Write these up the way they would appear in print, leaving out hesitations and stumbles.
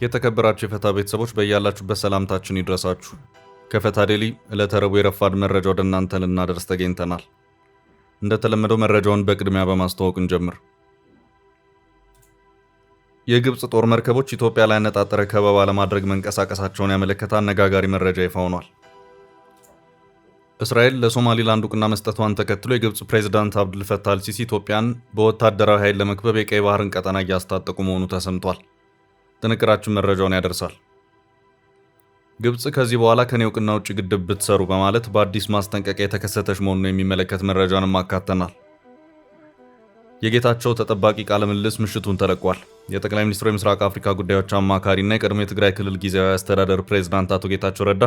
የተከበራችሁ የፈታ ቤተሰቦች በእያላችሁበት ሰላምታችን ይድረሳችሁ። ከፈታ ዴሊ ዕለተ ረቡዕ የረፋድ መረጃ ወደ እናንተ ልናደርስ ተገኝተናል። እንደተለመደው መረጃውን በቅድሚያ በማስተዋወቅ እንጀምር። የግብጽ ጦር መርከቦች ኢትዮጵያ ላይ ያነጣጠረ ከበባ ለማድረግ መንቀሳቀሳቸውን ያመለከተ አነጋጋሪ መረጃ ይፋ ሆኗል። እስራኤል ለሶማሊላንድ እውቅና መስጠቷን ተከትሎ የግብጽ ፕሬዝዳንት አብዱል ፈታህ አልሲሲ ኢትዮጵያን በወታደራዊ ኃይል ለመክበብ የቀይ ባህርን ቀጠና እያስታጠቁ መሆኑ ተሰምቷል። ጥንቅራችን መረጃውን ያደርሳል። ግብጽ ከዚህ በኋላ ከኔ እውቅና ውጭ ግድብ ብትሰሩ በማለት በአዲስ ማስጠንቀቂያ የተከሰተች መሆኑን የሚመለከት መረጃንም አካተናል። የጌታቸው ተጠባቂ ቃለ ምልልስ ምሽቱን ተለቋል። የጠቅላይ ሚኒስትሩ የምስራቅ አፍሪካ ጉዳዮች አማካሪና የቀድሞ የትግራይ ክልል ጊዜያዊ አስተዳደር ፕሬዝዳንት አቶ ጌታቸው ረዳ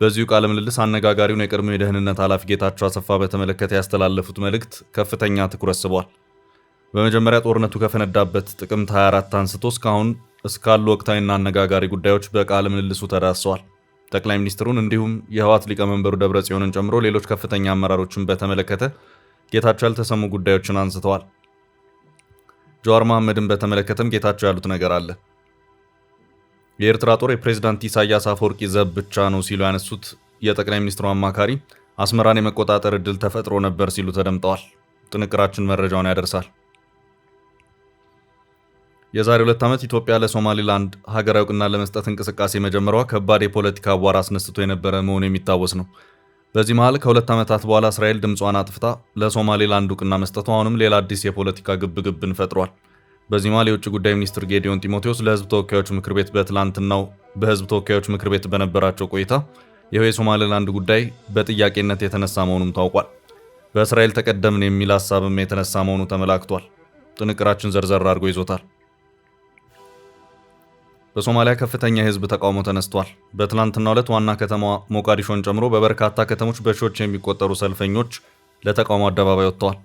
በዚሁ ቃለ ምልልስ አነጋጋሪውን የቀድሞ የደህንነት ኃላፊ ጌታቸው አሰፋ በተመለከተ ያስተላለፉት መልእክት ከፍተኛ ትኩረት ስቧል። በመጀመሪያ ጦርነቱ ከፈነዳበት ጥቅምት 24 አንስቶ እስካሁን እስካሉ ወቅታዊና አነጋጋሪ ጉዳዮች በቃለ ምልልሱ ተዳስሰዋል። ጠቅላይ ሚኒስትሩን እንዲሁም የህወሓት ሊቀመንበሩ ደብረጽዮንን ጨምሮ ሌሎች ከፍተኛ አመራሮችን በተመለከተ ጌታቸው ያልተሰሙ ጉዳዮችን አንስተዋል። ጀዋር መሐመድን በተመለከተም ጌታቸው ያሉት ነገር አለ። የኤርትራ ጦር የፕሬዝዳንት ኢሳያስ አፈወርቂ ዘብ ብቻ ነው ሲሉ ያነሱት የጠቅላይ ሚኒስትሩ አማካሪ አስመራን የመቆጣጠር እድል ተፈጥሮ ነበር ሲሉ ተደምጠዋል። ጥንቅራችን መረጃውን ያደርሳል። የዛሬ 2 ዓመት ኢትዮጵያ ለሶማሊላንድ ሀገራዊ እውቅና ለመስጠት እንቅስቃሴ መጀመሯ ከባድ የፖለቲካ አቧራ አስነስቶ የነበረ መሆኑ የሚታወስ ነው። በዚህ መሃል ከ2 ዓመታት በኋላ እስራኤል ድምጿን አጥፍታ ለሶማሊላንድ እውቅና መስጠቷ አሁንም ሌላ አዲስ የፖለቲካ ግብግብን ፈጥሯል። በዚህ መሃል የውጭ ጉዳይ ሚኒስትር ጌዲዮን ጢሞቴዎስ ለህዝብ ተወካዮች ምክር ቤት በትላንትናው በህዝብ ተወካዮች ምክር ቤት በነበራቸው ቆይታ ይኸው የሶማሊላንድ ጉዳይ በጥያቄነት የተነሳ መሆኑም ታውቋል። በእስራኤል ተቀደምን የሚል ሀሳብም የተነሳ መሆኑ ተመላክቷል። ጥንቅራችን ዘርዘር አድርጎ ይዞታል። በሶማሊያ ከፍተኛ የህዝብ ተቃውሞ ተነስቷል። በትላንትናው ዕለት ዋና ከተማዋ ሞቃዲሾን ጨምሮ በበርካታ ከተሞች በሺዎች የሚቆጠሩ ሰልፈኞች ለተቃውሞ አደባባይ ወጥተዋል።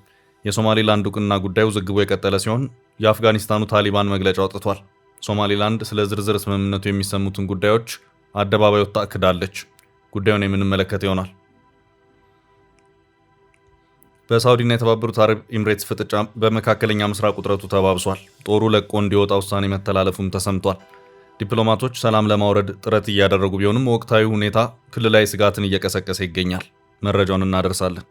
የሶማሊላንድ እውቅና ጉዳይ ውዝግቡ የቀጠለ ሲሆን የአፍጋኒስታኑ ታሊባን መግለጫ አውጥቷል። ሶማሊላንድ ስለ ዝርዝር ስምምነቱ የሚሰሙትን ጉዳዮች አደባባይ ወጥታ ክዳለች። ጉዳዩን የምንመለከት ይሆናል። በሳውዲና የተባበሩት አረብ ኤምሬትስ ፍጥጫ በመካከለኛ ምስራቅ ውጥረቱ ተባብሷል። ጦሩ ለቆ እንዲወጣ ውሳኔ መተላለፉም ተሰምቷል። ዲፕሎማቶች ሰላም ለማውረድ ጥረት እያደረጉ ቢሆንም ወቅታዊ ሁኔታ ክልላዊ ስጋትን እየቀሰቀሰ ይገኛል። መረጃውን እናደርሳለን።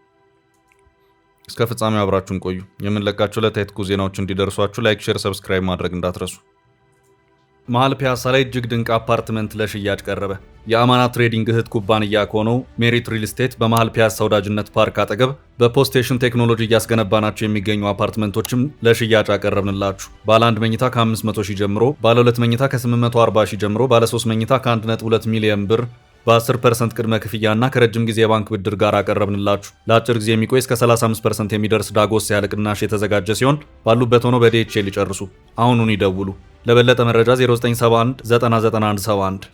እስከ ፍጻሜው አብራችሁን ቆዩ። የምንለቃቸው ዕለታዊ ትኩስ ዜናዎች እንዲደርሷችሁ ላይክ፣ ሼር፣ ሰብስክራይብ ማድረግ እንዳትረሱ። መሃል ፒያሳ ላይ እጅግ ድንቅ አፓርትመንት ለሽያጭ ቀረበ። የአማና ትሬዲንግ እህት ኩባንያ ከሆነው ሜሪት ሪል ስቴት በመሃል ፒያሳ ወዳጅነት ፓርክ አጠገብ በፖስቴሽን ቴክኖሎጂ እያስገነባናቸው የሚገኙ አፓርትመንቶችም ለሽያጭ አቀረብንላችሁ። ባለ 1 መኝታ ከ500 ሺህ ጀምሮ፣ ባለ 2 መኝታ ከ840 ሺህ ጀምሮ፣ ባለ 3 መኝታ ከ1.2 ሚሊዮን ብር በ10% ቅድመ ክፍያና ከረጅም ጊዜ የባንክ ብድር ጋር አቀረብንላችሁ። ለአጭር ጊዜ የሚቆይ እስከ 35% የሚደርስ ዳጎስ ያለ ቅናሽ የተዘጋጀ ሲሆን ባሉበት ሆኖ በዲኤችኤል ይጨርሱ። አሁኑን ይደውሉ። ለበለጠ መረጃ 0971 99171።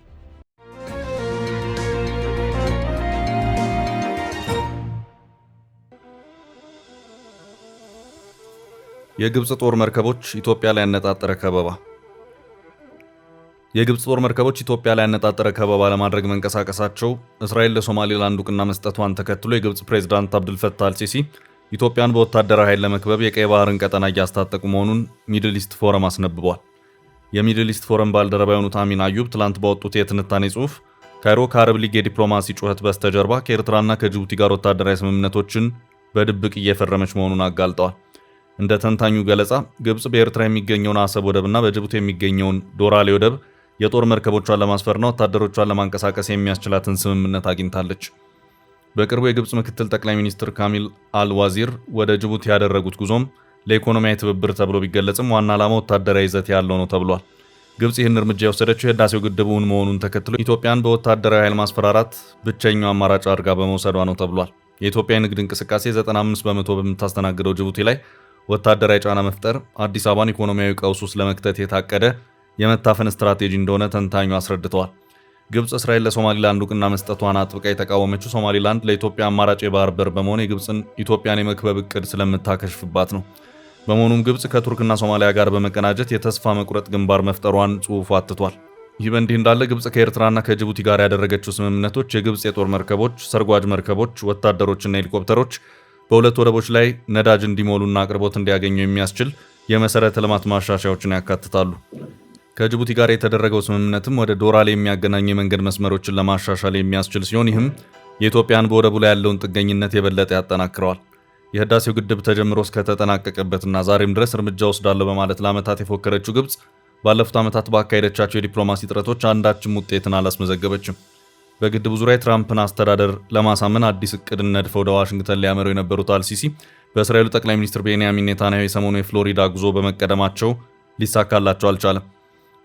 የግብጽ ጦር መርከቦች ኢትዮጵያ ላይ ያነጣጠረ ከበባ። የግብጽ ጦር መርከቦች ኢትዮጵያ ላይ ያነጣጠረ ከበባ ለማድረግ መንቀሳቀሳቸው እስራኤል ለሶማሊላንድ እውቅና መስጠቷን ተከትሎ የግብጽ ፕሬዝዳንት አብዱል ፈታህ አልሲሲ ኢትዮጵያን በወታደራዊ ኃይል ለመክበብ የቀይ ባህርን ቀጠና እያስታጠቁ መሆኑን ሚድል ኢስት ፎረም አስነብቧል። የሚድል ኢስት ፎረም ባልደረባ የሆኑት አሚን አዩብ ትላንት ባወጡት የትንታኔ ጽሑፍ ካይሮ ከአረብ ሊግ የዲፕሎማሲ ጩኸት በስተጀርባ ከኤርትራና ከጅቡቲ ጋር ወታደራዊ ስምምነቶችን በድብቅ እየፈረመች መሆኑን አጋልጠዋል። እንደ ተንታኙ ገለጻ ግብጽ በኤርትራ የሚገኘውን አሰብ ወደብና በጅቡቲ የሚገኘውን ዶራሌ ወደብ የጦር መርከቦቿን ለማስፈርና ወታደሮቿን ለማንቀሳቀስ የሚያስችላትን ስምምነት አግኝታለች። በቅርቡ የግብጽ ምክትል ጠቅላይ ሚኒስትር ካሚል አልዋዚር ወደ ጅቡቲ ያደረጉት ጉዞም ለኢኮኖሚያዊ ትብብር ተብሎ ቢገለጽም ዋና ዓላማ ወታደራዊ ይዘት ያለው ነው ተብሏል። ግብጽ ይህን እርምጃ የወሰደችው የህዳሴው ግድብ እውን መሆኑን ተከትሎ ኢትዮጵያን በወታደራዊ ኃይል ማስፈራራት ብቸኛው አማራጭ አድርጋ በመውሰዷ ነው ተብሏል። የኢትዮጵያ የንግድ እንቅስቃሴ 95% በምታስተናግደው ጅቡቲ ላይ ወታደራዊ ጫና መፍጠር አዲስ አበባን ኢኮኖሚያዊ ቀውስ ውስጥ ለመክተት የታቀደ የመታፈን ስትራቴጂ እንደሆነ ተንታኙ አስረድተዋል። ግብጽ እስራኤል ለሶማሊላንድ እውቅና መስጠቷን አጥብቃ የተቃወመችው ሶማሊላንድ ለኢትዮጵያ አማራጭ የባህር በር በመሆን የግብጽን ኢትዮጵያን የመክበብ እቅድ ስለምታከሽፍባት ነው። በመሆኑም ግብጽ ከቱርክና ሶማሊያ ጋር በመቀናጀት የተስፋ መቁረጥ ግንባር መፍጠሯን ጽሑፉ አትቷል። ይህ በእንዲህ እንዳለ ግብጽ ከኤርትራና ከጅቡቲ ጋር ያደረገችው ስምምነቶች የግብጽ የጦር መርከቦች፣ ሰርጓጅ መርከቦች፣ ወታደሮችና ሄሊኮፕተሮች በሁለት ወደቦች ላይ ነዳጅ እንዲሞሉና አቅርቦት እንዲያገኙ የሚያስችል የመሰረተ ልማት ማሻሻያዎችን ያካትታሉ። ከጅቡቲ ጋር የተደረገው ስምምነትም ወደ ዶራሌ የሚያገናኙ የመንገድ መስመሮችን ለማሻሻል የሚያስችል ሲሆን ይህም የኢትዮጵያን በወደቡ ላይ ያለውን ጥገኝነት የበለጠ ያጠናክረዋል። የህዳሴው ግድብ ተጀምሮ እስከተጠናቀቀበትና ዛሬም ድረስ እርምጃ ወስዳለሁ በማለት ለዓመታት የፎከረችው ግብጽ ባለፉት ዓመታት ባካሄደቻቸው የዲፕሎማሲ ጥረቶች አንዳችም ውጤትን አላስመዘገበችም። በግድቡ ዙሪያ የትራምፕን አስተዳደር ለማሳመን አዲስ እቅድን ነድፈው ወደ ዋሽንግተን ሊያመሩ የነበሩት አልሲሲ በእስራኤሉ ጠቅላይ ሚኒስትር ቤንያሚን ኔታንያሁ የሰሞኑ የፍሎሪዳ ጉዞ በመቀደማቸው ሊሳካላቸው አልቻለም።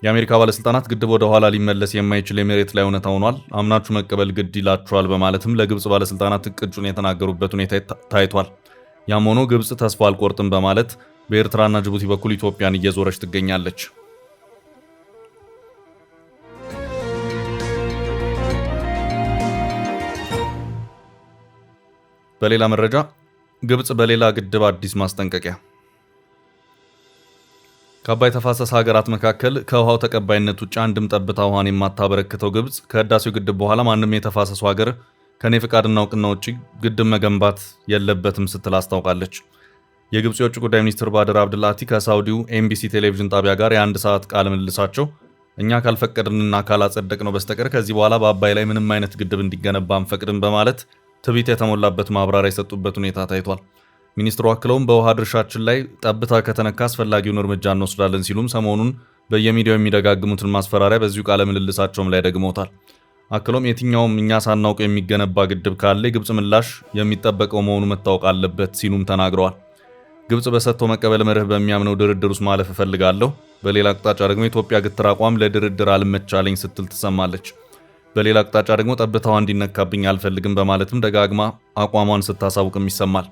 የአሜሪካ ባለስልጣናት ግድብ ወደ ኋላ ሊመለስ የማይችል የመሬት ላይ እውነታ ሆኗል፣ አምናችሁ መቀበል ግድ ይላችኋል በማለትም ለግብጽ ባለስልጣናት እቅጩን የተናገሩበት ሁኔታ ታይቷል። ያም ሆኖ ግብጽ ተስፋ አልቆርጥም በማለት በኤርትራና ጅቡቲ በኩል ኢትዮጵያን እየዞረች ትገኛለች። በሌላ መረጃ ግብጽ በሌላ ግድብ አዲስ ማስጠንቀቂያ። ከአባይ ተፋሰስ ሀገራት መካከል ከውሃው ተቀባይነት ውጭ አንድም ጠብታ ውሃን የማታበረክተው ግብጽ ከህዳሴው ግድብ በኋላ ማንም የተፋሰሱ ሀገር ከኔ ፍቃድና እውቅና ውጭ ግድብ መገንባት የለበትም ስትል አስታውቃለች። የግብጽ የውጭ ጉዳይ ሚኒስትር ባድር አብድላቲ ከሳውዲው ኤምቢሲ ቴሌቪዥን ጣቢያ ጋር የአንድ ሰዓት ቃለ ምልልሳቸው እኛ ካልፈቀድንና ካላጸደቅነው በስተቀር ከዚህ በኋላ በአባይ ላይ ምንም አይነት ግድብ እንዲገነባ አንፈቅድም በማለት ትዕቢት የተሞላበት ማብራሪያ የሰጡበት ሁኔታ ታይቷል። ሚኒስትሩ አክለውም በውሃ ድርሻችን ላይ ጠብታ ከተነካ አስፈላጊውን እርምጃ እንወስዳለን ሲሉም ሰሞኑን በየሚዲያው የሚደጋግሙትን ማስፈራሪያ በዚሁ ቃለ ምልልሳቸውም ላይ ደግመውታል። አክለውም የትኛውም እኛ ሳናውቀው የሚገነባ ግድብ ካለ የግብጽ ምላሽ የሚጠበቀው መሆኑ መታወቅ አለበት ሲሉም ተናግረዋል። ግብጽ በሰጥቶ መቀበል መርህ በሚያምነው ድርድር ውስጥ ማለፍ እፈልጋለሁ፣ በሌላ አቅጣጫ ደግሞ የኢትዮጵያ ግትር አቋም ለድርድር አልመቻለኝ ስትል ትሰማለች። በሌላ አቅጣጫ ደግሞ ጠብታዋ እንዲነካብኝ አልፈልግም በማለትም ደጋግማ አቋሟን ስታሳውቅም ይሰማል።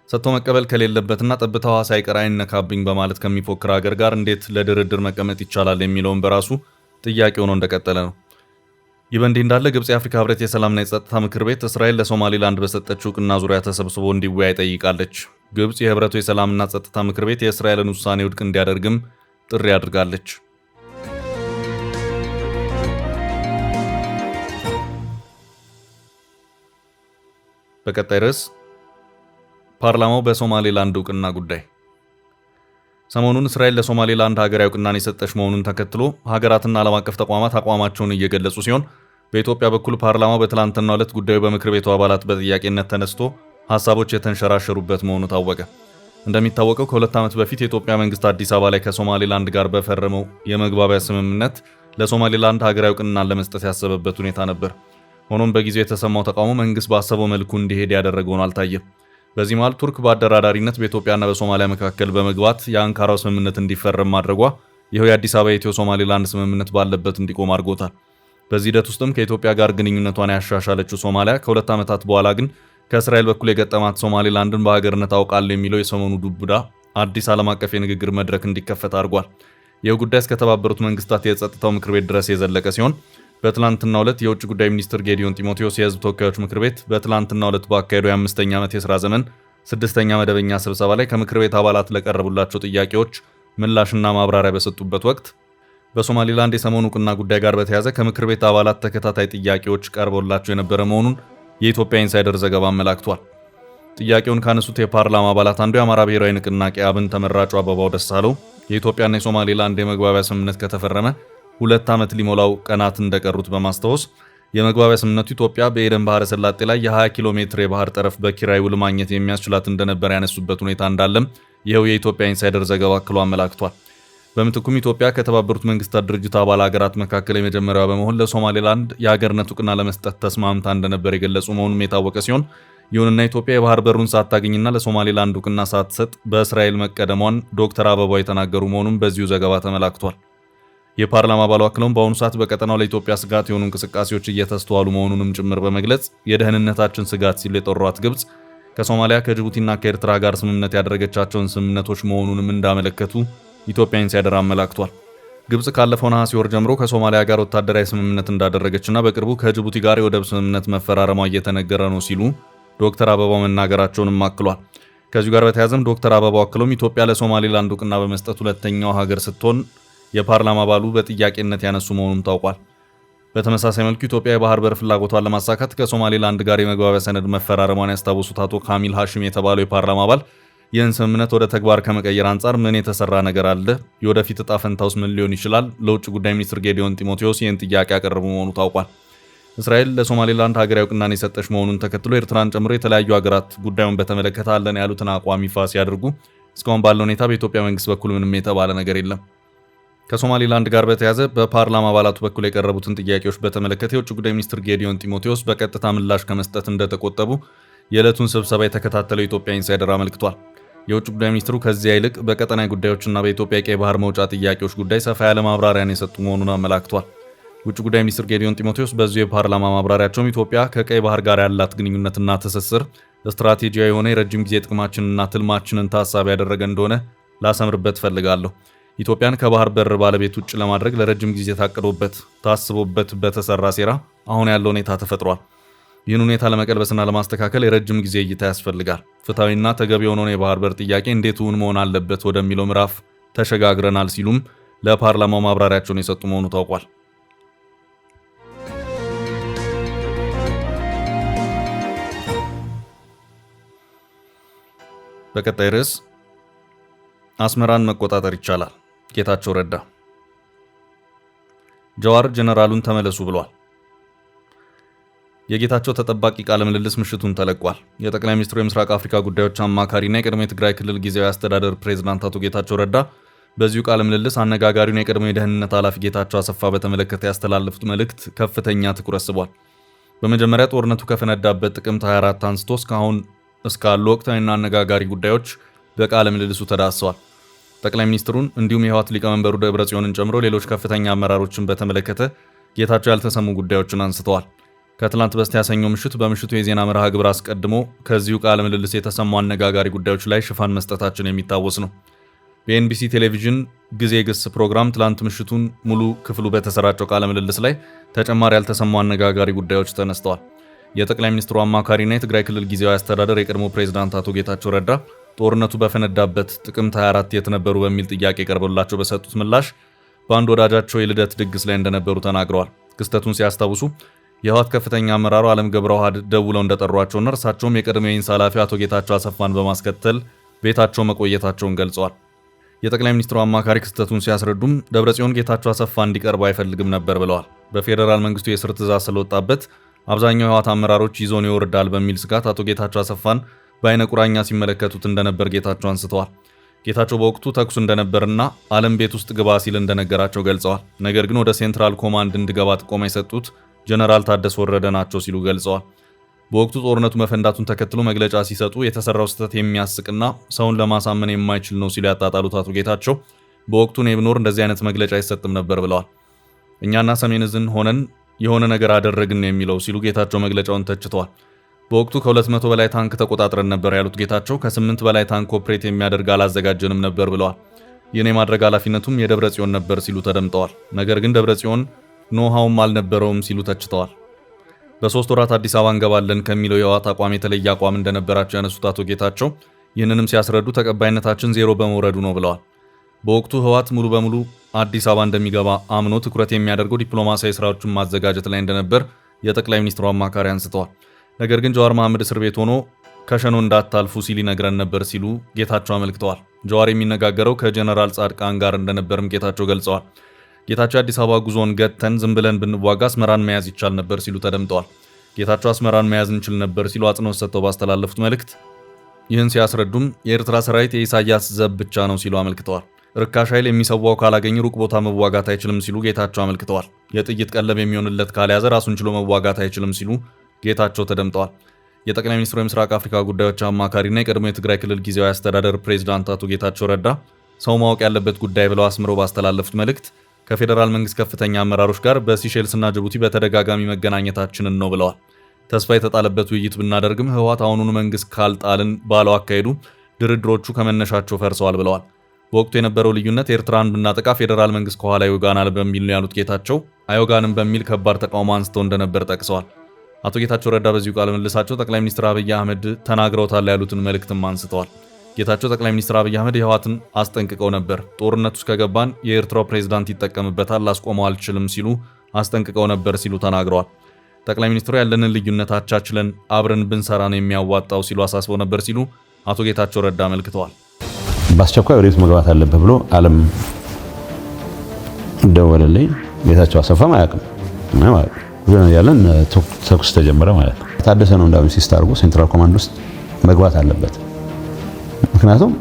ሰጥቶ መቀበል ከሌለበትና ጠብታዋ ሳይቀር አይነካብኝ በማለት ከሚፎክር ሀገር ጋር እንዴት ለድርድር መቀመጥ ይቻላል የሚለውን በራሱ ጥያቄ ሆኖ እንደቀጠለ ነው። ይህ በእንዲህ እንዳለ ግብጽ የአፍሪካ ህብረት የሰላምና የጸጥታ ምክር ቤት እስራኤል ለሶማሊላንድ በሰጠችው እውቅና ዙሪያ ተሰብስቦ እንዲወያይ ጠይቃለች። ግብጽ የህብረቱ የሰላምና ጸጥታ ምክር ቤት የእስራኤልን ውሳኔ ውድቅ እንዲያደርግም ጥሪ አድርጋለች። በቀጣይ ርዕስ ፓርላማው በሶማሌላንድ እውቅና ጉዳይ። ሰሞኑን እስራኤል ለሶማሌላንድ ሀገራዊ እውቅናን የሰጠች መሆኑን ተከትሎ ሀገራትና ዓለም አቀፍ ተቋማት አቋማቸውን እየገለጹ ሲሆን በኢትዮጵያ በኩል ፓርላማው በትላንትናው ዕለት ጉዳዩ በምክር ቤቱ አባላት በጥያቄነት ተነስቶ ሀሳቦች የተንሸራሸሩበት መሆኑ ታወቀ። እንደሚታወቀው ከ2 ዓመት በፊት የኢትዮጵያ መንግስት አዲስ አበባ ላይ ከሶማሌላንድ ጋር በፈረመው የመግባቢያ ስምምነት ለሶማሌላንድ ሀገራዊ እውቅናን ለመስጠት ያሰበበት ሁኔታ ነበር። ሆኖም በጊዜው የተሰማው ተቃውሞ መንግስት ባሰበው መልኩ እንዲሄድ ያደረገው ሆኖ አልታየም። በዚህ መሃል ቱርክ በአደራዳሪነት በኢትዮጵያና በሶማሊያ መካከል በመግባት የአንካራው ስምምነት እንዲፈረም ማድረጓ ይኸው የአዲስ አበባ የኢትዮ ሶማሌላንድ ስምምነት ባለበት እንዲቆም አድርጎታል። በዚህ ሂደት ውስጥም ከኢትዮጵያ ጋር ግንኙነቷን ያሻሻለችው ሶማሊያ ከ2 ዓመታት በኋላ ግን ከእስራኤል በኩል የገጠማት ሶማሌላንድን በሀገርነት አውቃለሁ የሚለው የሰሞኑ ዱብዳ አዲስ ዓለም አቀፍ የንግግር መድረክ እንዲከፈት አድርጓል። ይህ ጉዳይ እስከተባበሩት መንግስታት የጸጥታው ምክር ቤት ድረስ የዘለቀ ሲሆን በትላንትናው ዕለት የውጭ ጉዳይ ሚኒስትር ጌዲዮን ጢሞቴዎስ የህዝብ ተወካዮች ምክር ቤት በትላንትናው ዕለት ባካሄደው የ5ኛ ዓመት የሥራ ዘመን 6ኛ መደበኛ ስብሰባ ላይ ከምክር ቤት አባላት ለቀረቡላቸው ጥያቄዎች ምላሽና ማብራሪያ በሰጡበት ወቅት በሶማሌላንድ የሰሞኑ እውቅና ጉዳይ ጋር በተያያዘ ከምክር ቤት አባላት ተከታታይ ጥያቄዎች ቀርበውላቸው የነበረ መሆኑን የኢትዮጵያ ኢንሳይደር ዘገባ አመላክቷል። ጥያቄውን ካነሱት የፓርላማ አባላት አንዱ የአማራ ብሔራዊ ንቅናቄ አብን ተመራጩ አበባው ደሳለው የኢትዮጵያና የሶማሌላንድ የመግባቢያ ስምምነት ከተፈረመ 2 ዓመት ሊሞላው ቀናት እንደቀሩት በማስታወስ የመግባቢያ ስምምነቱ ኢትዮጵያ በኤደን ባህረ ሰላጤ ላይ የ20 ኪሎ ሜትር የባህር ጠረፍ በኪራይ ውል ማግኘት የሚያስችላት እንደነበር ያነሱበት ሁኔታ እንዳለም ይኸው የኢትዮጵያ ኢንሳይደር ዘገባ አክሎ አመላክቷል። በምትኩም ኢትዮጵያ ከተባበሩት መንግስታት ድርጅት አባል ሀገራት መካከል የመጀመሪያዋ በመሆን ለሶማሌላንድ የሀገርነት እውቅና ለመስጠት ተስማምታ እንደነበር የገለጹ መሆኑም የታወቀ ሲሆን ይሁንና ኢትዮጵያ የባህር በሩን ሳታገኝና ለሶማሌላንድ እውቅና ሳትሰጥ በእስራኤል መቀደሟን ዶክተር አበባው የተናገሩ መሆኑም በዚሁ ዘገባ ተመላክቷል። የፓርላማ አባሉ አክለውም በአሁኑ ሰዓት በቀጠናው ለኢትዮጵያ ስጋት የሆኑ እንቅስቃሴዎች እየተስተዋሉ መሆኑንም ጭምር በመግለጽ የደህንነታችን ስጋት ሲል የጠሯት ግብጽ ከሶማሊያ ከጅቡቲና ከኤርትራ ጋር ስምምነት ያደረገቻቸውን ስምምነቶች መሆኑንም እንዳመለከቱ ኢትዮጵያ ኢንሳይደር አመላክቷል። ግብጽ ካለፈው ነሐሴ ወር ጀምሮ ከሶማሊያ ጋር ወታደራዊ ስምምነት እንዳደረገችና በቅርቡ ከጅቡቲ ጋር የወደብ ስምምነት መፈራረሟ እየተነገረ ነው ሲሉ ዶክተር አበባው መናገራቸውንም አክሏል። ከዚሁ ጋር በተያያዘም ዶክተር አበባው አክለውም ኢትዮጵያ ለሶማሌላንድ እውቅና በመስጠት ሁለተኛው ሀገር ስትሆን የፓርላማ አባሉ በጥያቄነት ያነሱ መሆኑም ታውቋል። በተመሳሳይ መልኩ ኢትዮጵያ የባህር በር ፍላጎቷን ለማሳካት ከሶማሌላንድ ጋር የመግባቢያ ሰነድ መፈራረሟን ያስታወሱት አቶ ካሚል ሐሺም የተባለው የፓርላማ አባል ይህን ስምምነት ወደ ተግባር ከመቀየር አንጻር ምን የተሰራ ነገር አለ? የወደፊት ዕጣ ፈንታውስ ምን ሊሆን ይችላል? ለውጭ ጉዳይ ሚኒስትር ጌዲዮን ጢሞቴዎስ ይህን ጥያቄ ያቀረቡ መሆኑ ታውቋል። እስራኤል ለሶማሌላንድ ሀገራዊ እውቅናን የሰጠች መሆኑን ተከትሎ ኤርትራን ጨምሮ የተለያዩ ሀገራት ጉዳዩን በተመለከተ አለን ያሉትን አቋም ይፋ ሲያደርጉ እስካሁን ባለው ሁኔታ በኢትዮጵያ መንግስት በኩል ምንም የተባለ ነገር የለም። ከሶማሌላንድ ጋር በተያያዘ በፓርላማ አባላቱ በኩል የቀረቡትን ጥያቄዎች በተመለከተ የውጭ ጉዳይ ሚኒስትር ጌዲዮን ጢሞቴዎስ በቀጥታ ምላሽ ከመስጠት እንደተቆጠቡ የዕለቱን ስብሰባ የተከታተለው ኢትዮጵያ ኢንሳይደር አመልክቷል። የውጭ ጉዳይ ሚኒስትሩ ከዚያ ይልቅ በቀጠናዊ ጉዳዮችና በኢትዮጵያ የቀይ ባህር መውጫ ጥያቄዎች ጉዳይ ሰፋ ያለ ማብራሪያን የሰጡ መሆኑን አመላክቷል። ውጭ ጉዳይ ሚኒስትር ጌዲዮን ጢሞቴዎስ በዚሁ የፓርላማ ማብራሪያቸውም ኢትዮጵያ ከቀይ ባህር ጋር ያላት ግንኙነትና ትስስር ስትራቴጂያዊ የሆነ የረጅም ጊዜ ጥቅማችንና ትልማችንን ታሳቢ ያደረገ እንደሆነ ላሰምርበት ፈልጋለሁ። ኢትዮጵያን ከባህር በር ባለቤት ውጭ ለማድረግ ለረጅም ጊዜ ታቅዶበት ታስቦበት በተሰራ ሴራ አሁን ያለው ሁኔታ ተፈጥሯል። ይህን ሁኔታ ለመቀልበስና ለማስተካከል የረጅም ጊዜ እይታ ያስፈልጋል። ፍትሐዊና ተገቢ የሆነውን የባህር በር ጥያቄ እንዴት እውን መሆን አለበት ወደሚለው ምዕራፍ ተሸጋግረናል ሲሉም ለፓርላማው ማብራሪያቸውን የሰጡ መሆኑ ታውቋል። በቀጣይ ርዕስ አስመራን መቆጣጠር ይቻላል፣ ጌታቸው ረዳ። ጀዋር ጀነራሉን ተመለሱ ብሏል። የጌታቸው ተጠባቂ ቃለ ምልልስ ምሽቱን ተለቋል። የጠቅላይ ሚኒስትሩ የምስራቅ አፍሪካ ጉዳዮች አማካሪና የቀድሞ የትግራይ ክልል ጊዜያዊ አስተዳደር ፕሬዝዳንት አቶ ጌታቸው ረዳ በዚሁ ቃለ ምልልስ አነጋጋሪውን የቀድሞ የደህንነት ኃላፊ ጌታቸው አሰፋ በተመለከተ ያስተላለፉት መልእክት ከፍተኛ ትኩረት ስቧል። በመጀመሪያ ጦርነቱ ከፈነዳበት ጥቅምት 24 አንስቶ እስካሁን እስካሉ ወቅታዊና አነጋጋሪ ጉዳዮች በቃለ ምልልሱ ተዳስሰዋል። ጠቅላይ ሚኒስትሩን እንዲሁም የህወሓት ሊቀመንበሩ ደብረጽዮንን ጨምሮ ሌሎች ከፍተኛ አመራሮችን በተመለከተ ጌታቸው ያልተሰሙ ጉዳዮችን አንስተዋል። ከትላንት በስቲያ ሰኞ ምሽት በምሽቱ የዜና መርሃ ግብር አስቀድሞ ከዚሁ ቃለ ምልልስ የተሰሙ አነጋጋሪ ጉዳዮች ላይ ሽፋን መስጠታችን የሚታወስ ነው። በኤንቢሲ ቴሌቪዥን ጊዜ ግስ ፕሮግራም ትላንት ምሽቱን ሙሉ ክፍሉ በተሰራጨው ቃለ ምልልስ ላይ ተጨማሪ ያልተሰሙ አነጋጋሪ ጉዳዮች ተነስተዋል። የጠቅላይ ሚኒስትሩ አማካሪና የትግራይ ክልል ጊዜያዊ አስተዳደር የቀድሞ ፕሬዝዳንት አቶ ጌታቸው ረዳ ጦርነቱ በፈነዳበት ጥቅምት 24 የት ነበሩ በሚል ጥያቄ ቀርቦላቸው በሰጡት ምላሽ በአንድ ወዳጃቸው የልደት ድግስ ላይ እንደነበሩ ተናግረዋል። ክስተቱን ሲያስታውሱ የህወሓት ከፍተኛ አመራሩ አለም ገብረዋህድ ደውለው እንደጠሯቸውና እርሳቸውም የቀድሞ የኢንሳ ኃላፊ አቶ ጌታቸው አሰፋን በማስከተል ቤታቸው መቆየታቸውን ገልጸዋል። የጠቅላይ ሚኒስትሩ አማካሪ ክስተቱን ሲያስረዱም ደብረጽዮን ጌታቸው አሰፋ እንዲቀርቡ አይፈልግም ነበር ብለዋል። በፌዴራል መንግስቱ የስር ትዕዛዝ ስለወጣበት አብዛኛው የህወሓት አመራሮች ይዞን ይወርዳል በሚል ስጋት አቶ ጌታቸው አሰፋን በአይነ ቁራኛ ሲመለከቱት እንደነበር ጌታቸው አንስተዋል። ጌታቸው በወቅቱ ተኩስ እንደነበርና አለም ቤት ውስጥ ግባ ሲል እንደነገራቸው ገልጸዋል። ነገር ግን ወደ ሴንትራል ኮማንድ እንድገባ ጥቆማ የሰጡት ጀነራል ታደሰ ወረደ ናቸው ሲሉ ገልጸዋል። በወቅቱ ጦርነቱ መፈንዳቱን ተከትሎ መግለጫ ሲሰጡ የተሰራው ስህተት የሚያስቅና ሰውን ለማሳመን የማይችል ነው ሲሉ ያጣጣሉት አቶ ጌታቸው በወቅቱ እኔ ብኖር እንደዚህ አይነት መግለጫ አይሰጥም ነበር ብለዋል። እኛና ሰሜን ዕዝን ሆነን የሆነ ነገር አደረግን የሚለው ሲሉ ጌታቸው መግለጫውን ተችተዋል። በወቅቱ ከ200 በላይ ታንክ ተቆጣጥረን ነበር ያሉት ጌታቸው ከ8 በላይ ታንክ ኦፕሬት የሚያደርግ አላዘጋጀንም ነበር ብለዋል። ይህን የማድረግ ኃላፊነቱም የደብረጽዮን ነበር ሲሉ ተደምጠዋል። ነገር ግን ደብረጽዮን ኖሃውም አልነበረውም ሲሉ ተችተዋል። በ3 ወራት አዲስ አበባ እንገባለን ከሚለው የህወሓት አቋም የተለየ አቋም እንደነበራቸው ያነሱት አቶ ጌታቸው ይህንንም ሲያስረዱ ተቀባይነታችን ዜሮ በመውረዱ ነው ብለዋል። በወቅቱ ህወሓት ሙሉ በሙሉ አዲስ አበባ እንደሚገባ አምኖ ትኩረት የሚያደርገው ዲፕሎማሲያዊ ስራዎችን ማዘጋጀት ላይ እንደነበር የጠቅላይ ሚኒስትሩ አማካሪ አንስተዋል። ነገር ግን ጀዋር መሐመድ እስር ቤት ሆኖ ከሸኖ እንዳታልፉ ሲል ይነግረን ነበር ሲሉ ጌታቸው አመልክተዋል። ጀዋር የሚነጋገረው ከጀነራል ጻድቃን ጋር እንደነበርም ጌታቸው ገልጸዋል። ጌታቸው አዲስ አበባ ጉዞን ገተን ዝም ብለን ብንዋጋ አስመራን መያዝ ይቻል ነበር ሲሉ ተደምጠዋል። ጌታቸው አስመራን መያዝ እንችል ነበር ሲሉ አጽንኦት ሰጥተው ባስተላለፉት መልእክት ይህን ሲያስረዱም የኤርትራ ሰራዊት የኢሳያስ ዘብ ብቻ ነው ሲሉ አመልክተዋል። ርካሽ ኃይል የሚሰዋው ካላገኝ ሩቅ ቦታ መዋጋት አይችልም ሲሉ ጌታቸው አመልክተዋል። የጥይት ቀለብ የሚሆንለት ካልያዘ ራሱን ችሎ መዋጋት አይችልም ሲሉ ጌታቸው ተደምጠዋል። የጠቅላይ ሚኒስትሩ የምስራቅ አፍሪካ ጉዳዮች አማካሪና የቀድሞ የትግራይ ክልል ጊዜያዊ አስተዳደር ፕሬዝዳንት አቶ ጌታቸው ረዳ ሰው ማወቅ ያለበት ጉዳይ ብለው አስምረው ባስተላለፉት መልእክት ከፌዴራል መንግስት ከፍተኛ አመራሮች ጋር በሲሼልስና ጅቡቲ በተደጋጋሚ መገናኘታችንን ነው ብለዋል። ተስፋ የተጣለበት ውይይት ብናደርግም ህወሓት አሁኑኑ መንግስት ካልጣልን ባለው አካሄዱ ድርድሮቹ ከመነሻቸው ፈርሰዋል ብለዋል። በወቅቱ የነበረው ልዩነት ኤርትራን ብናጠቃ ፌዴራል መንግስት ከኋላ ይወጋናል በሚል ነው ያሉት ጌታቸው አይወጋንም በሚል ከባድ ተቃውሞ አንስተው እንደነበር ጠቅሰዋል። አቶ ጌታቸው ረዳ በዚሁ ቃለ ምልልሳቸው ጠቅላይ ሚኒስትር አብይ አህመድ ተናግረውታል ያሉትን መልእክትም አንስተዋል። ጌታቸው ጠቅላይ ሚኒስትር አብይ አህመድ ህወሓትን አስጠንቅቀው ነበር። ጦርነት ውስጥ ከገባን የኤርትራው ፕሬዝዳንት ይጠቀምበታል፣ ላስቆመው አልችልም ሲሉ አስጠንቅቀው ነበር ሲሉ ተናግረዋል። ጠቅላይ ሚኒስትሩ ያለንን ልዩነት አቻችለን አብረን ብንሰራ ነው የሚያዋጣው ሲሉ አሳስበው ነበር ሲሉ አቶ ጌታቸው ረዳ አመልክተዋል። በአስቸኳይ ወደ ቤት መግባት አለበት ብሎ ዓለም ደወለልኝ። ጌታቸው አሰፋም አያውቅም ማለት ነው። ያለን ተኩስ ተጀመረ ማለት ነው። ታደሰ ነው እንዳው ኢንሲስት አድርጎ ሴንትራል ኮማንድ ውስጥ መግባት አለበት። ምክንያቱም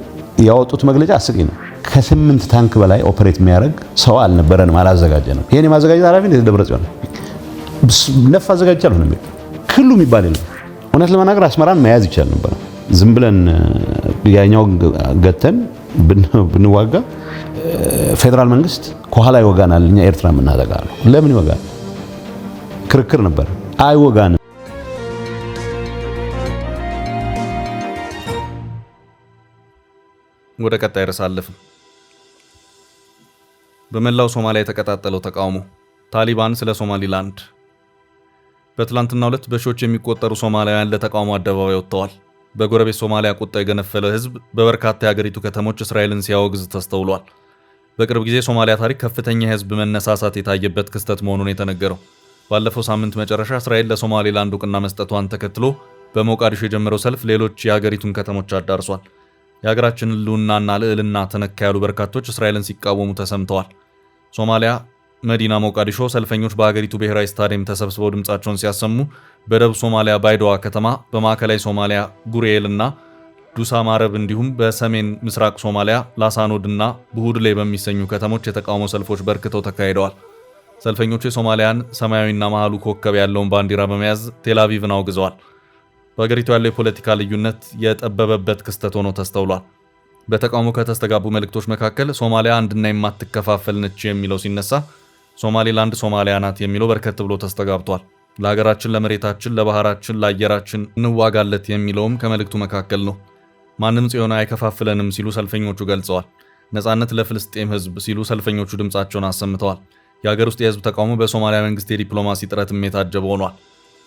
ያወጡት መግለጫ አስቂኝ ነው። ከ8 ታንክ በላይ ኦፕሬት የሚያደርግ ሰው አልነበረንም፣ አላዘጋጀንም። ይሄን የማዘጋጀት ኃላፊ እንደ ደብረጽዮን ነፍ አዘጋጅቻለሁ ነው የሚል ክሉ የሚባል የለም። እውነት ለመናገር አስመራን መያዝ ይቻል ነበር። ዝም ብለን ያኛው ገተን ብንዋጋ ፌደራል መንግስት ከኋላ ይወጋናል፣ እኛ ኤርትራ የምናጠቃለው ለምን ይወጋል? ክርክር ነበር። አይወጋንም። ወደ ቀጣይ ርዕስ አለፍን። በመላው ሶማሊያ የተቀጣጠለው ተቃውሞ ታሊባን ስለ ሶማሊላንድ። በትላንትናው ዕለት በሺዎች የሚቆጠሩ ሶማሊያውያን ለተቃውሞ አደባባይ ወጥተዋል። በጎረቤት ሶማሊያ ቁጣ የገነፈለ ህዝብ በበርካታ የሀገሪቱ ከተሞች እስራኤልን ሲያወግዝ ተስተውሏል። በቅርብ ጊዜ ሶማሊያ ታሪክ ከፍተኛ የህዝብ መነሳሳት የታየበት ክስተት መሆኑን የተነገረው ባለፈው ሳምንት መጨረሻ እስራኤል ለሶማሊላንድ እውቅና መስጠቷን ተከትሎ በሞቃዲሾ የጀመረው ሰልፍ ሌሎች የሀገሪቱን ከተሞች አዳርሷል። የሀገራችንን ህልውናና ልዕልና ተነካ ያሉ በርካቶች እስራኤልን ሲቃወሙ ተሰምተዋል። ሶማሊያ መዲና ሞቃዲሾ ሰልፈኞች በሀገሪቱ ብሔራዊ ስታዲየም ተሰብስበው ድምጻቸውን ሲያሰሙ፣ በደቡብ ሶማሊያ ባይዶዋ ከተማ፣ በማዕከላዊ ሶማሊያ ጉሬል እና ዱሳ ማረብ እንዲሁም በሰሜን ምስራቅ ሶማሊያ ላሳኖድ እና ቡሁድሌ በሚሰኙ ከተሞች የተቃውሞ ሰልፎች በርክተው ተካሂደዋል። ሰልፈኞቹ የሶማሊያን ሰማያዊና መሃሉ ኮከብ ያለውን ባንዲራ በመያዝ ቴልአቪቭን አውግዘዋል። በሀገሪቱ ያለው የፖለቲካ ልዩነት የጠበበበት ክስተት ሆኖ ተስተውሏል። በተቃውሞ ከተስተጋቡ መልእክቶች መካከል ሶማሊያ አንድና የማትከፋፈል ነች የሚለው ሲነሳ፣ ሶማሌላንድ ሶማሊያ ናት የሚለው በርከት ብሎ ተስተጋብቷል። ለሀገራችን፣ ለመሬታችን፣ ለባህራችን፣ ለአየራችን እንዋጋለት የሚለውም ከመልእክቱ መካከል ነው። ማንም ጽዮን አይከፋፍለንም ሲሉ ሰልፈኞቹ ገልጸዋል። ነጻነት ለፍልስጤም ህዝብ ሲሉ ሰልፈኞቹ ድምጻቸውን አሰምተዋል። የሀገር ውስጥ የህዝብ ተቃውሞ በሶማሊያ መንግስት የዲፕሎማሲ ጥረትም የታጀበ ሆኗል።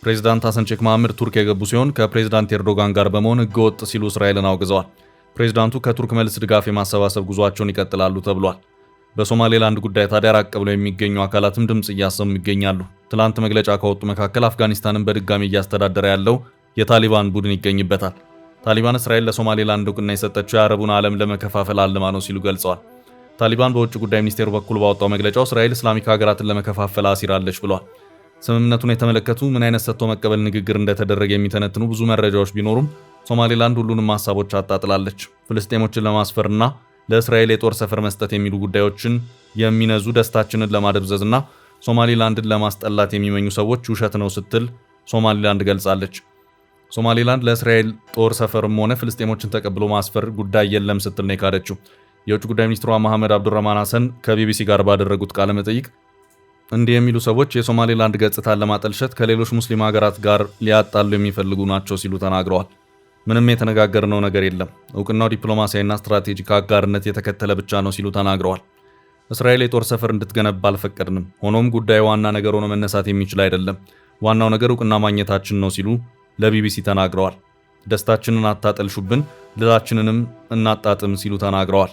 ፕሬዚዳንት ሐሰን ሼክ መሐመድ ቱርክ የገቡ ሲሆን ከፕሬዚዳንት ኤርዶጋን ጋር በመሆን ህገወጥ ሲሉ እስራኤልን አውግዘዋል። ፕሬዚዳንቱ ከቱርክ መልስ ድጋፍ የማሰባሰብ ጉዟቸውን ይቀጥላሉ ተብሏል። በሶማሌላንድ ጉዳይ ታዲያ ራቅ ብለው የሚገኙ አካላትም ድምጽ እያሰሙ ይገኛሉ። ትላንት መግለጫ ካወጡ መካከል አፍጋኒስታንን በድጋሚ እያስተዳደረ ያለው የታሊባን ቡድን ይገኝበታል። ታሊባን እስራኤል ለሶማሌላንድ እውቅና የሰጠችው የአረቡን ዓለም ለመከፋፈል አልማ ነው ሲሉ ገልጸዋል። ታሊባን በውጭ ጉዳይ ሚኒስቴሩ በኩል ባወጣው መግለጫው እስራኤል እስላሚክ ሀገራትን ለመከፋፈል አሲራለች ብሏል። ስምምነቱን የተመለከቱ ምን አይነት ሰጥቶ መቀበል ንግግር እንደተደረገ የሚተነትኑ ብዙ መረጃዎች ቢኖሩም ሶማሌላንድ ሁሉንም ሀሳቦች አጣጥላለች። ፍልስጤሞችን ለማስፈርና ለእስራኤል የጦር ሰፈር መስጠት የሚሉ ጉዳዮችን የሚነዙ ደስታችንን ለማደብዘዝና ሶማሌላንድን ለማስጠላት የሚመኙ ሰዎች ውሸት ነው ስትል ሶማሌላንድ ገልጻለች። ሶማሌላንድ ለእስራኤል ጦር ሰፈርም ሆነ ፍልስጤሞችን ተቀብሎ ማስፈር ጉዳይ የለም ስትል ነው የካደችው። የውጭ ጉዳይ ሚኒስትሯ መሐመድ አብዱራህማን ሐሰን ከቢቢሲ ጋር ባደረጉት ቃለ መጠይቅ እንዲህ የሚሉ ሰዎች የሶማሌላንድ ገጽታን ለማጠልሸት ከሌሎች ሙስሊም ሀገራት ጋር ሊያጣሉ የሚፈልጉ ናቸው ሲሉ ተናግረዋል። ምንም የተነጋገርነው ነገር የለም፣ እውቅናው ዲፕሎማሲያዊና ስትራቴጂክ አጋርነት የተከተለ ብቻ ነው ሲሉ ተናግረዋል። እስራኤል የጦር ሰፈር እንድትገነባ አልፈቀድንም። ሆኖም ጉዳዩ ዋና ነገር ሆኖ መነሳት የሚችል አይደለም። ዋናው ነገር እውቅና ማግኘታችን ነው ሲሉ ለቢቢሲ ተናግረዋል። ደስታችንን አታጠልሹብን፣ ድላችንንም እናጣጥም ሲሉ ተናግረዋል።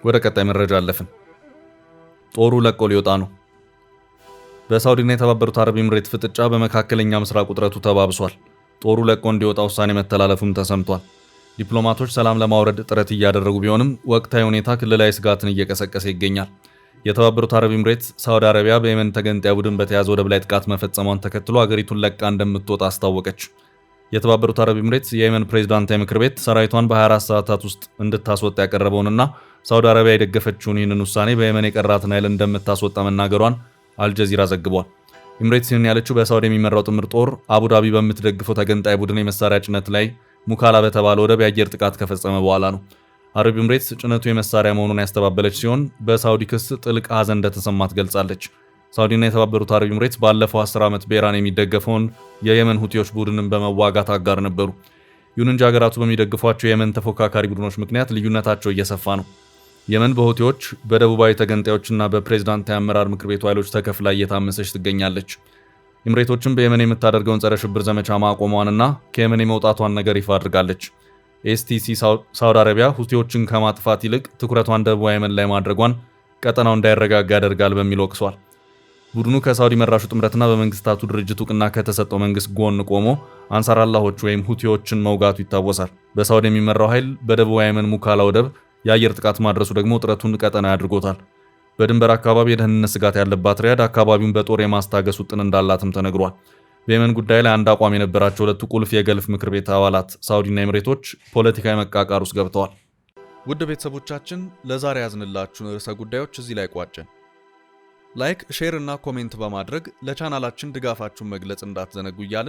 ወደ ቀጣይ መረጃ አለፍን። ጦሩ ለቆ ሊወጣ ነው። በሳውዲና የተባበሩት አረብ ኤምሬት ፍጥጫ በመካከለኛ ምስራቅ ውጥረቱ ተባብሷል። ጦሩ ለቆ እንዲወጣ ውሳኔ መተላለፉም ተሰምቷል። ዲፕሎማቶች ሰላም ለማውረድ ጥረት እያደረጉ ቢሆንም ወቅታዊ ሁኔታ ክልላዊ ስጋትን እየቀሰቀሰ ይገኛል። የተባበሩት አረብ ኤምሬት ሳውዲ አረቢያ በየመን ተገንጣይ ቡድን በተያዘ ወደብ ላይ ጥቃት መፈጸሟን ተከትሎ አገሪቱን ለቃ እንደምትወጣ አስታወቀች። የተባበሩት አረብ ኤምሬት የየመን ፕሬዝዳንታዊ ምክር ቤት ሰራዊቷን በ24 ሰዓታት ውስጥ እንድታስወጣ ያቀረበውንና ሳውዲ አረቢያ የደገፈችውን ይህንን ውሳኔ በየመን የቀራትን ኃይል እንደምታስወጣ መናገሯን አልጀዚራ ዘግቧል። ኤምሬትስ ይህን ያለችው በሳውዲ የሚመራው ጥምር ጦር አቡዳቢ በምትደግፈው ተገንጣይ ቡድን የመሳሪያ ጭነት ላይ ሙካላ በተባለ ወደብ የአየር ጥቃት ከፈጸመ በኋላ ነው። አረብ ኤምሬትስ ጭነቱ የመሳሪያ መሆኑን ያስተባበለች ሲሆን በሳውዲ ክስ ጥልቅ ሐዘን እንደተሰማት ገልጻለች። ሳውዲና የተባበሩት አረብ ኤምሬትስ ባለፈው 10 ዓመት በኢራን የሚደገፈውን የየመን ሁቲዎች ቡድንን በመዋጋት አጋር ነበሩ። ይሁን እንጂ ሀገራቱ በሚደግፏቸው የየመን ተፎካካሪ ቡድኖች ምክንያት ልዩነታቸው እየሰፋ ነው። የመን በሁቲዎች በደቡባዊ ተገንጣዮችና በፕሬዝዳንታዊ አመራር ምክር ቤቱ ኃይሎች ተከፍላ እየታመሰች ትገኛለች። ኤምሬቶችም በየመን የምታደርገውን ጸረ ሽብር ዘመቻ ማቆሟንና ከየመን የመውጣቷን ነገር ይፋ አድርጋለች። ኤስቲሲ ሳውዲ አረቢያ ሁቲዎችን ከማጥፋት ይልቅ ትኩረቷን ደቡባዊ የመን ላይ ማድረጓን ቀጠናው እንዳይረጋጋ ያደርጋል በሚል ወቅሷል። ቡድኑ ከሳውዲ መራሹ ጥምረትና በመንግስታቱ ድርጅት እውቅና ከተሰጠው መንግስት ጎን ቆሞ አንሳር አላሆች ወይም ሁቲዎችን መውጋቱ ይታወሳል። በሳውዲ የሚመራው ኃይል በደቡባዊ የመን ሙካላ ወደብ የአየር ጥቃት ማድረሱ ደግሞ ውጥረቱን ቀጠና ያድርጎታል። በድንበር አካባቢ የደህንነት ስጋት ያለባት ሪያድ አካባቢውን በጦር የማስታገስ ውጥን እንዳላትም ተነግሯል። በየመን ጉዳይ ላይ አንድ አቋም የነበራቸው ሁለቱ ቁልፍ የገልፍ ምክር ቤት አባላት ሳውዲና ኤምሬቶች ፖለቲካዊ መቃቃር ውስጥ ገብተዋል። ውድ ቤተሰቦቻችን ለዛሬ ያዝንላችሁን ርዕሰ ጉዳዮች እዚህ ላይ ቋጨን። ላይክ፣ ሼር እና ኮሜንት በማድረግ ለቻናላችን ድጋፋችሁን መግለጽ እንዳትዘነጉ እያልን